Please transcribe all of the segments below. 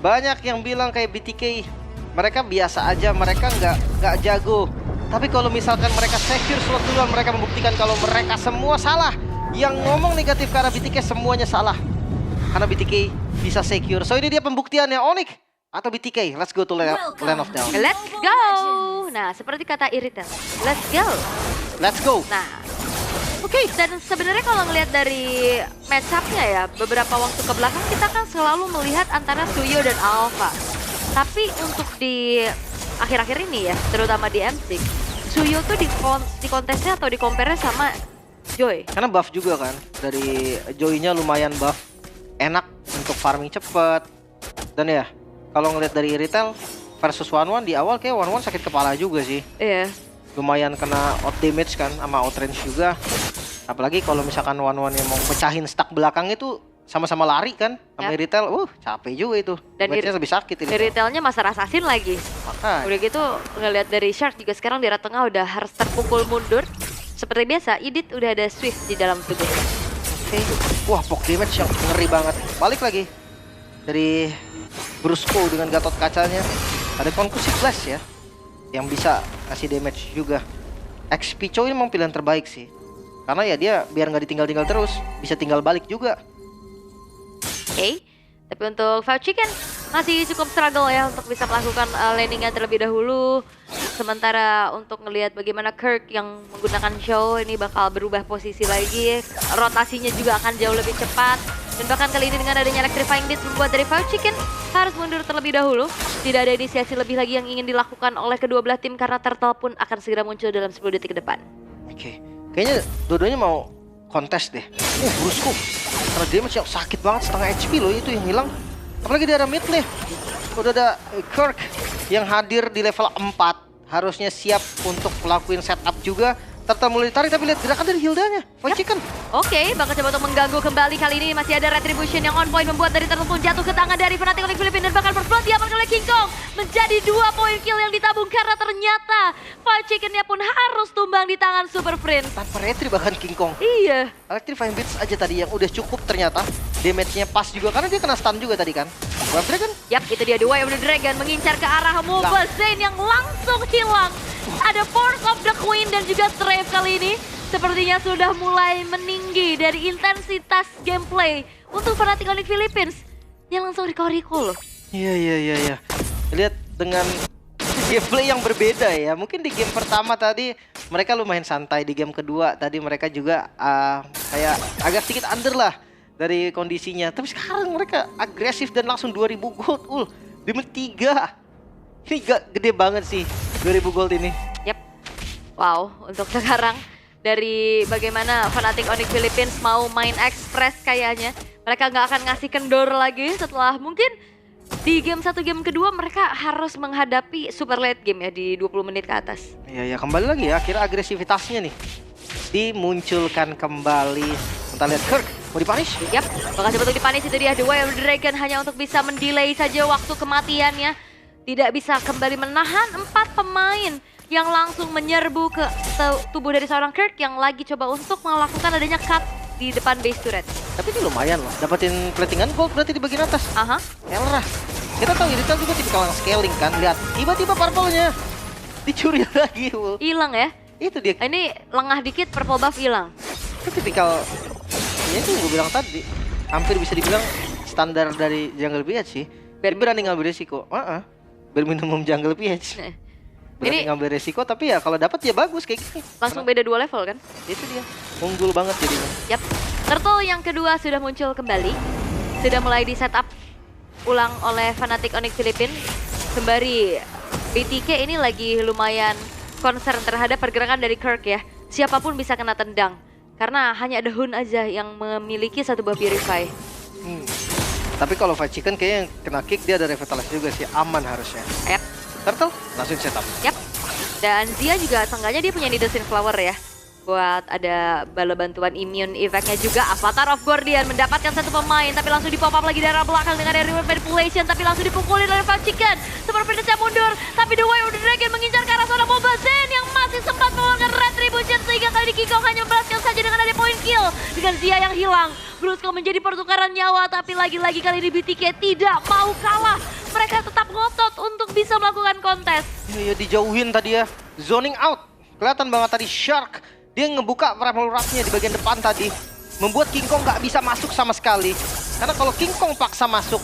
Banyak yang bilang kayak BTK, mereka biasa aja, mereka nggak jago. Tapi kalau misalkan mereka secure slot duluan, mereka membuktikan kalau mereka semua salah. Yang ngomong negatif karena BTK semuanya salah. Karena BTK bisa secure. So ini dia pembuktiannya, Onyx atau BTK. Let's go to Land of Down. Let's go. Nah, seperti kata Iritel, let's go. Let's go. Nah, oke, dan sebenarnya kalau ngelihat dari match up-nya ya, beberapa waktu ke belakang kita kan selalu melihat antara Suyo dan Alpha. Tapi untuk di akhir-akhir ini ya, terutama di M6, Suyo tuh di kontesnya atau di compare-nya sama Joy. Karena buff juga kan, dari Joy-nya lumayan buff. Enak untuk farming cepet. Dan ya, kalau ngelihat dari retail versus One di awal kayak One sakit kepala juga sih. Iya. Lumayan kena out damage kan, sama out range juga. Apalagi kalau misalkan One yang mau pecahin stack belakang itu sama-sama lari kan. Sama retail, capek juga itu. Dan match-nya lebih sakit ini. Retailnya Master Assassin lagi. Makanya. Udah gitu ngelihat dari Shark juga sekarang di arah tengah udah harus terpukul mundur. Seperti biasa, Idit udah ada Swift di dalam tubuh. Oke. Wah, poke damage yang ngeri banget. Balik lagi dari Brusco dengan Gatot kacanya. Ada Concussive Blast ya, yang bisa kasih damage juga. XP Cho ini memang pilihan terbaik sih. Karena ya dia biar nggak ditinggal-tinggal terus, bisa tinggal balik juga. Oke, tapi untuk Five Chicken masih cukup struggle ya untuk bisa melakukan landingnya terlebih dahulu. Sementara untuk ngelihat bagaimana Kirk yang menggunakan show ini bakal berubah posisi lagi. Rotasinya juga akan jauh lebih cepat. Dan bahkan kali ini dengan adanya Electrifying Blitz membuat dari Five Chicken harus mundur terlebih dahulu. Tidak ada inisiasi lebih lagi yang ingin dilakukan oleh kedua belah tim karena Turtle pun akan segera muncul dalam 10 detik ke depan. Oke, kayaknya dua-duanya mau kontes deh. Brusco, karena damage yang sakit banget, setengah HP loh itu yang hilang. Apalagi di arah mid nih, udah ada Kirk yang hadir di level 4. Harusnya siap untuk ngelakuin setup juga. Turtle mulai ditarik, tapi lihat gerakan dari Hildanya, Five Chicken. Oke, bakal coba untuk mengganggu kembali. Kali ini masih ada Retribution yang on point membuat dari Turtle pun jatuh ke tangan dari Fnatic Onyx Philippines. Dan bahkan first blood diamankan oleh King Kong. Menjadi 2 poin kill yang ditabung karena ternyata Five Chickennya pun harus tumbang di tangan Super Friends. Tanpa retri bahkan King Kong. Iya. Electrifying Blitz aja tadi yang udah cukup ternyata. Damage-nya pas juga karena dia kena stun juga tadi kan. Wave Dragon. Yap, itu dia The Way of the Dragon mengincar ke arah Mobile Zane yang langsung hilang. Ada Force of the Queen dan juga Strafe kali ini sepertinya sudah mulai meninggi dari intensitas gameplay untuk Fnatic Onyx Philippines yang langsung recall loh. Iya. Lihat dengan gameplay yang berbeda ya. Mungkin di game pertama tadi mereka lumayan santai, di game kedua tadi mereka juga kayak agak sedikit under lah dari kondisinya. Tapi sekarang mereka agresif dan langsung 2000 gold. Di menit 3. Ini gede banget sih 2000 gold ini. Yap. Wow, untuk sekarang dari bagaimana Fnatic Onyx Philippines mau main express kayaknya. Mereka nggak akan ngasih kendor lagi setelah mungkin di game 1 game kedua mereka harus menghadapi super late game ya di 20 menit ke atas. Iya, kembali lagi ya, akhirnya agresivitasnya nih dimunculkan kembali. Kita lihat Kirk, mau dipunish? Yap, bakal coba untuk dipunish. Itu dia The Way of the Dragon hanya untuk bisa mendelay saja waktu kematiannya. Tidak bisa kembali menahan 4 pemain yang langsung menyerbu ke tubuh dari seorang Kirk yang lagi coba untuk melakukan adanya cut di depan base turret. Tapi ini lumayan loh, dapetin platingan gold berarti di bagian atas. Aha. Elrah. Kita tahu Irital juga tipikal yang scaling kan. Lihat, tiba-tiba purple-nya dicuri lagi. Hilang ya? Itu dia. Ini lengah dikit purple buff hilang. Itu tipikal, ya itu yang gue bilang tadi. Hampir bisa dibilang standar dari Jungle PH sih. Dia berani ngambil resiko. Berminimum Jungle PH. Berani ngambil resiko, tapi ya kalau dapat ya bagus kayak gini. Langsung beda 2 level kan? Itu dia. Unggul banget jadinya. Yap. Turtle yang kedua sudah muncul kembali. Sudah mulai di setup ulang oleh Fnatic Onyx Philippines. Sembari BTK ini lagi lumayan concern terhadap pergerakan dari Kirk ya. Siapapun bisa kena tendang. Karena hanya ada Hun aja yang memiliki 1 buah Purify. Tapi kalau Five Chicken kayaknya yang kena kick dia ada Revitalize juga sih. Aman harusnya. Yap. Turtle langsung setup. Yap. Dan Zia juga seenggaknya dia punya Needle Flower ya. Buat ada bala bantuan immune effect-nya juga. Avatar of Guardian mendapatkan 1 pemain. Tapi langsung di pop up lagi dari arah belakang dengan reward manipulation. Tapi langsung dipukulin oleh Five Chicken. Super Princess mundur. Tapi The Way of the Dragon mengincar ke arah seorang Mobile Zane yang masih sempat mengeluarkan Retribution. Sehingga kali ini King Kong hanya membalaskan saja dengan ada point kill. Dengan Zia yang hilang. Brusco menjadi pertukaran nyawa. Tapi lagi-lagi kali ini BTK tidak mau kalah. mereka tetap ngotot untuk bisa melakukan kontes. Ya dijauhin tadi ya. Zoning out. Kelihatan banget tadi Shark. Dia ngebuka Primal Wrath-nya di bagian depan tadi. Membuat King Kong nggak bisa masuk sama sekali. Karena kalau King Kong paksa masuk,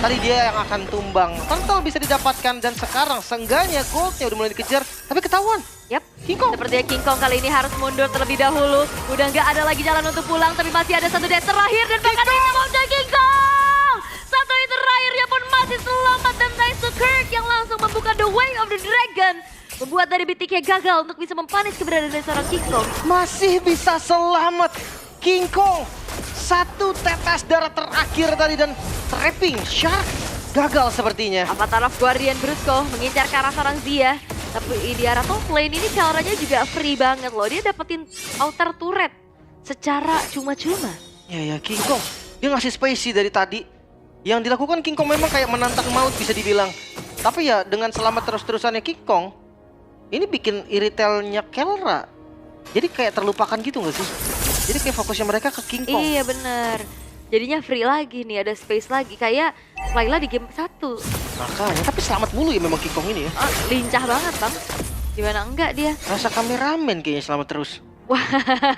tadi dia yang akan tumbang. Turtle bisa didapatkan dan sekarang seenggaknya goldnya udah mulai dikejar. Tapi ketahuan. Yap, King Kong. sepertinya King Kong kali ini harus mundur terlebih dahulu. Udah nggak ada lagi jalan untuk pulang, tapi masih ada satu death terakhir dan bahkan ini mau King Kong. Satu hit terakhirnya pun masih selamat dan nice to Kirk yang langsung membuka the way of the dragon. Membuat dari BTK gagal untuk bisa mempanis keberadaan dari seorang King Kong. Masih bisa selamat King Kong. Satu tetes darah terakhir tadi dan trapping Shark gagal sepertinya. Avatar of Guardian Brusco mengincar ke arah seorang Zia. Tapi di arah top lane ini caranya juga free banget loh. Dia dapetin outer turret secara cuma-cuma. Ya King Kong. Dia ngasih spacey dari tadi. Yang dilakukan King Kong memang kayak menantang maut bisa dibilang. Tapi ya dengan selamat terus-terusannya King Kong, ini bikin iritelnya Kelra jadi kayak terlupakan gitu nggak sih? Jadi kayak fokusnya mereka ke King Kong. Iya bener. Jadinya free lagi nih, ada space lagi. Kayak Layla di game 1. Makanya, tapi selamat mulu ya memang King Kong ini ya. Oh, lincah banget bang. Gimana enggak dia? Rasa kameramen kayaknya selamat terus. Wah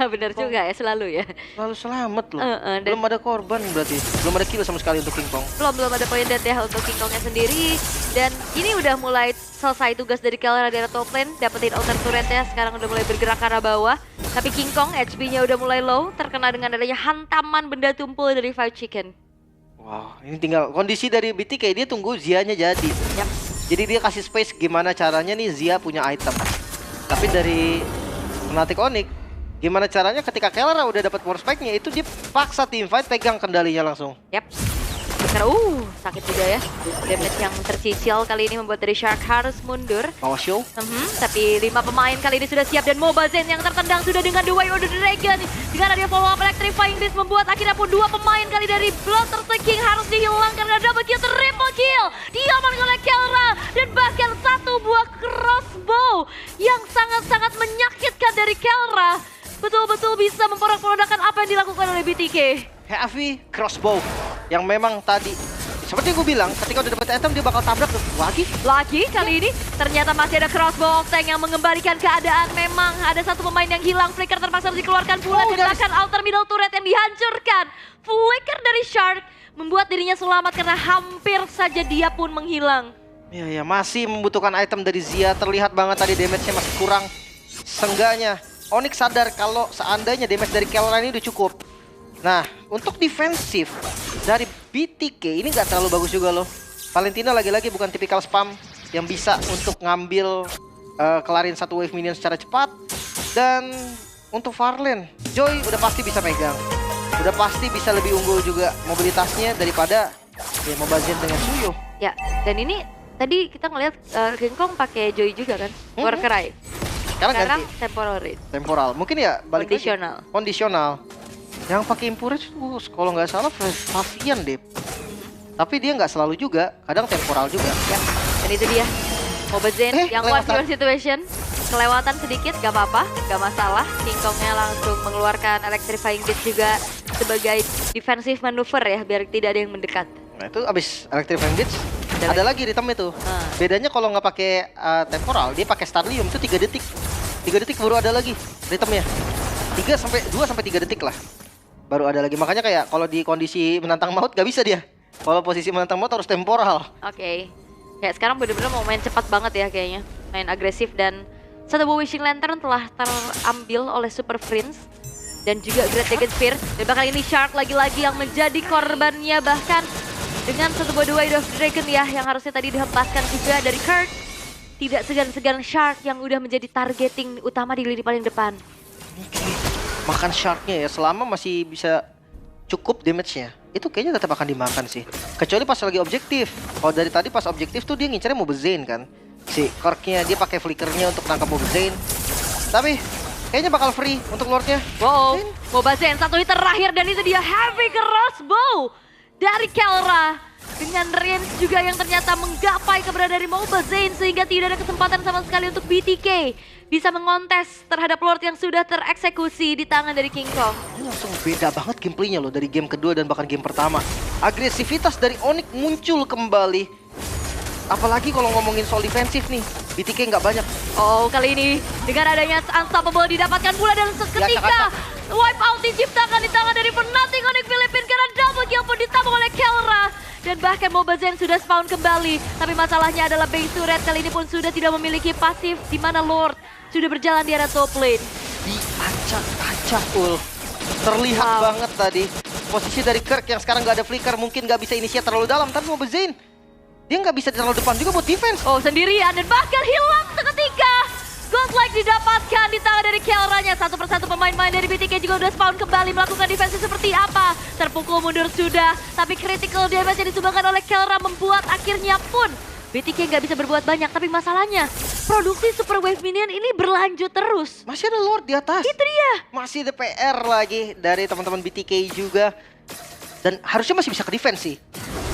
bener juga ya, selalu ya. Lalu selamat loh. Dan Belum ada korban berarti. Belum ada kill sama sekali untuk King Kong. belum ada poin dead ya untuk King Kongnya sendiri. Dan ini udah mulai selesai tugas dari Kelra di top lane. Dapetin outer turretnya, sekarang udah mulai bergerak ke arah bawah. Tapi King Kong HP-nya udah mulai low, terkena dengan adanya hantaman benda tumpul dari Five Chicken. Wow, ini tinggal kondisi dari BTK, dia tunggu Zia-nya jadi. Yap. Jadi dia kasih space gimana caranya nih Zia punya item. Tapi dari Fnatic Onyx, gimana caranya ketika Kelra udah dapat power spike-nya itu dia paksa teamfight pegang kendalinya langsung. Yap. Karena sakit juga ya. Damage yang tercicil kali ini membuat dari Shark harus mundur. Power show. Tapi 5 pemain kali ini sudah siap dan Mobile Zen yang tertendang sudah dengan The Way of the Dragon. Dengan ada follow up Electrifying Beast membuat akhirnya pun 2 pemain kali dari Bloodthirster King harus dihilangkan karena double kill, triple kill. Diamankan oleh Kelra dan bahkan 1 buah crossbow yang sangat-sangat menyakitkan dari Kelra. Betul-betul bisa memporak-porandakan apa yang dilakukan oleh BTK. Heavy crossbow yang memang tadi seperti gue bilang ketika udah dapat item dia bakal tabrak lagi kali ini ternyata masih ada crossbow tank yang mengembalikan keadaan. Memang ada 1 pemain yang hilang, Flicker terpaksa harus dikeluarkan pula dan bahkan outer middle turret yang dihancurkan. Flicker dari Shark membuat dirinya selamat karena hampir saja dia pun menghilang. Ya masih membutuhkan item dari Zia, terlihat banget tadi damage-nya masih kurang. Seenggaknya Onyx sadar kalau seandainya damage dari Kelra ini udah cukup. Nah, untuk defensif dari BTK ini nggak terlalu bagus juga loh. Valentina lagi-lagi bukan tipikal spam yang bisa untuk ngambil kelarin 1 wave minion secara cepat. Dan untuk Farlane, Joy udah pasti bisa pegang. Udah pasti bisa lebih unggul juga mobilitasnya daripada ya Mobile Zen dengan Suyo. Ya, dan ini tadi kita ngeliat King Kong pakai Joy juga kan? Warcry. Sekarang temporal. Mungkin ya balik kondisional. Yang pakai Impurage kalau nggak salah Favian deh. Tapi dia nggak selalu juga, kadang temporal juga. Ya, dan itu dia Mobile Zen yang one situation. Kelewatan sedikit, gak apa-apa, gak masalah. King Kongnya langsung mengeluarkan Electrifying Beast juga sebagai defensive maneuver ya, biar tidak ada yang mendekat. Nah itu abis Electrifying Beast, ada lagi rhythm itu. Bedanya kalau nggak pakai temporal, dia pakai Starlium itu 3 detik. 3 detik baru ada lagi rhythmnya. 2 sampai 3 detik lah. Baru ada lagi, makanya kayak kalau di kondisi menantang maut gak bisa dia. Kalau posisi menantang maut harus temporal. Oke. Kayak sekarang bener-bener mau main cepat banget ya kayaknya. Main agresif dan 1 buah Wishing Lantern telah terambil oleh Super Prince. Dan juga Great Dragon Spear. Dan bahkan ini Shark lagi-lagi yang menjadi korbannya. Bahkan dengan 1 buah The Way of the Dragon ya, yang harusnya tadi dihempaskan juga dari Kirk. Tidak segan-segan Shark yang udah menjadi targeting utama di lini paling depan. Makan Shark-nya ya, selama masih bisa cukup damage-nya, itu kayaknya tetap akan dimakan sih. Kecuali pas lagi objektif. Kalau dari tadi pas objektif tuh dia ngincernya Mobile Zen kan. Si Kirk-nya dia pakai flickernya untuk nangkap Mobile Zen. Tapi kayaknya bakal free untuk Lord-nya. Wow, Mobile Zen 1 hit terakhir dan itu dia heavy crossbow dari Kelra. Dengan range juga yang ternyata menggapai keberadaan dari Mobile Zen sehingga tidak ada kesempatan sama sekali untuk BTK bisa mengontes terhadap Lord yang sudah tereksekusi di tangan dari King Kong. Ini langsung beda banget gameplaynya loh dari game kedua dan bahkan game pertama. Agresivitas dari Onyx muncul kembali. Apalagi kalau ngomongin soal defensif nih, BTK nggak banyak. Oh, kali ini dengan adanya Unstoppable didapatkan pula dan seketika wipe out diciptakan di tangan dari Fnatic Onyx Philippines karena double kill pun ditambah oleh Kelra. Dan bahkan Mobazen sudah spawn kembali. Tapi masalahnya adalah Bang Suret kali ini pun sudah tidak memiliki pasif di mana Lord sudah berjalan di arah top lane. Diacak-acak Ul. Terlihat banget tadi. Posisi dari Kirk yang sekarang nggak ada flicker, mungkin nggak bisa inisiat terlalu dalam. Tapi Mobazen, dia nggak bisa terlalu depan juga buat defense. Oh, sendirian dan bahkan hilang seketika. Godlike didapatkan di tangan dari Kelranya. Satu persatu pemain-pemain dari BTK juga udah spawn kembali melakukan defense seperti apa. Terpukul mundur sudah, tapi critical damage yang disumbangkan oleh Kelra membuat akhirnya pun BTK nggak bisa berbuat banyak. Tapi masalahnya, produksi Super Wave Minion ini berlanjut terus. Masih ada Lord di atas. Itu dia. Masih ada PR lagi dari teman-teman BTK juga. Dan harusnya masih bisa ke defense sih.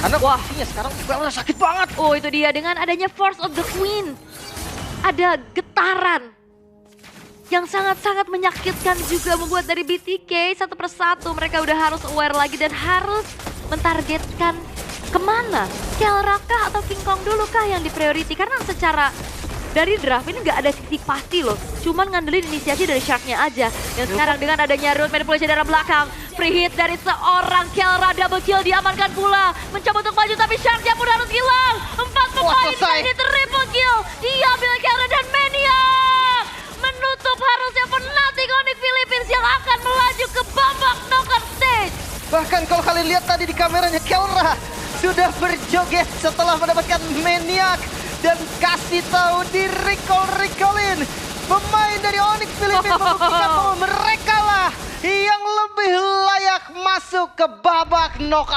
Karena posisinya sekarang juga udah sakit banget. Oh, itu dia dengan adanya Force of the Queen. Ada getaran yang sangat-sangat menyakitkan juga membuat dari BTK satu persatu mereka udah harus aware lagi dan harus mentargetkan kemana? Kelra kah atau King Kong dulu kah yang di-priority? Karena secara dari draft ini nggak ada titik pasti loh. Cuman ngandelin inisiasi dari Shark-nya aja. Dan sekarang dengan adanya road manipulation dari belakang, free hit dari seorang Kelra, double kill diamankan pula. Mencoba untuk maju tapi Shark-nya pun harus hilang. 4 pemain ini triple kill. Diambil Kelra dan Maniac menutup harusnya Fnatic Onyx Philippines yang akan melaju ke babak knockout stage. Bahkan kalau kalian lihat tadi di kameranya, Kelra sudah berjoget setelah mendapatkan Maniac. Dan kasih tahu di recall-recallin pemain dari Onyx Philippines membuktikan bahwa mereka lah yang lebih layak masuk ke babak knockout.